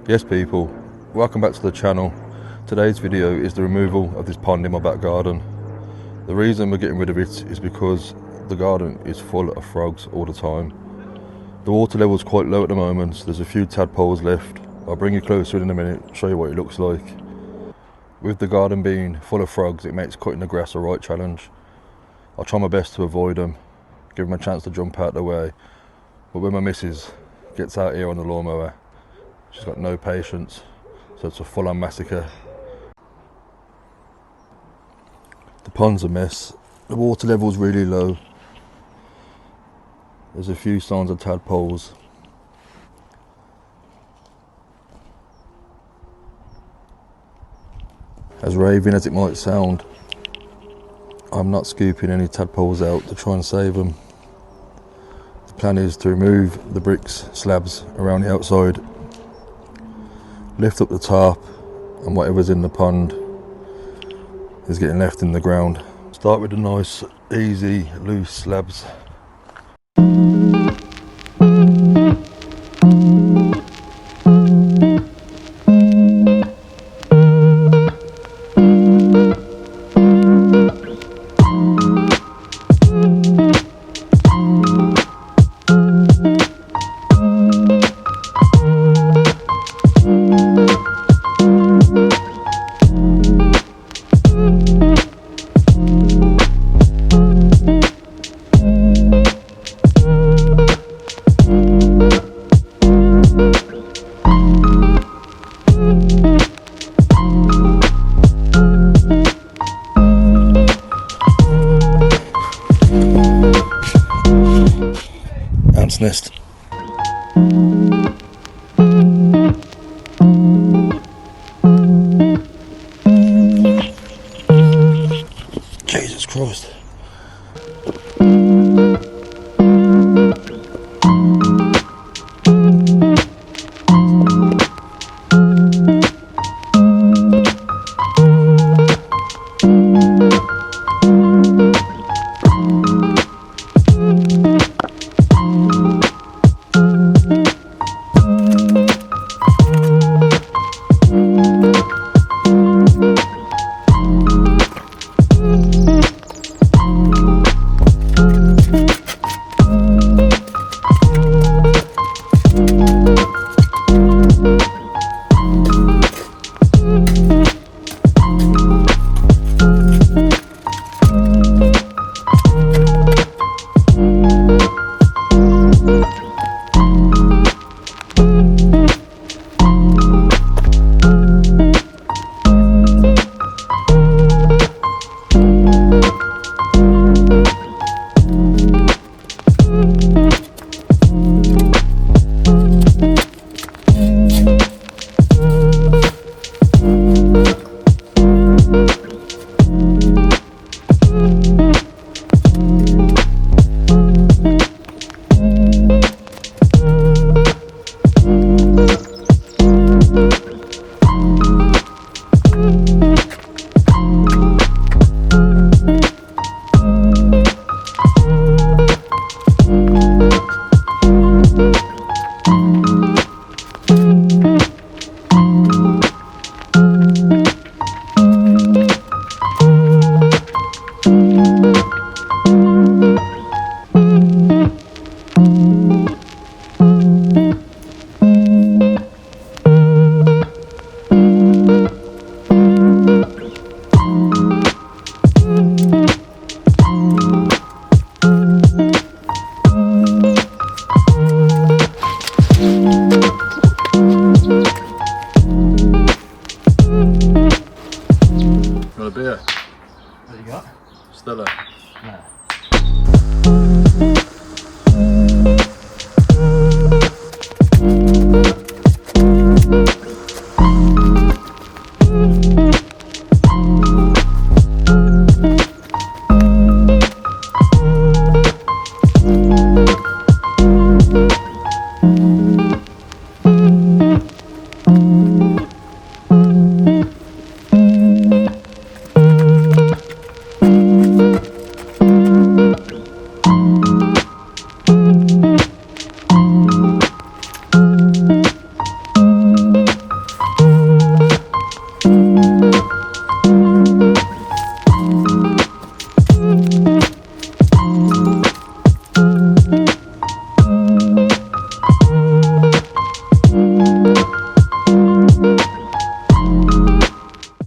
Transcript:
Yes people, welcome back to the channel. Today's video is the removal of this pond in my back garden. The reason we're getting rid of it is because the garden is full of frogs all the time. The water level is quite low at the moment, there's a few tadpoles left. I'll bring you closer in a minute, show you what it looks like. With the garden being full of frogs, it makes cutting the grass a right challenge. I'll try my best to avoid them, give them a chance to jump out the way. But when my missus gets out here on the lawnmower, she's got no patience, so it's a full-on massacre. The pond's a mess, the water level's really low. There's a few signs of tadpoles. As raving as it might sound, I'm not scooping any tadpoles out to try and save them. The plan is to remove the bricks, slabs around the outside, lift up the tarp, and whatever's in the pond is getting left in the ground. Start with the nice, easy, loose slabs.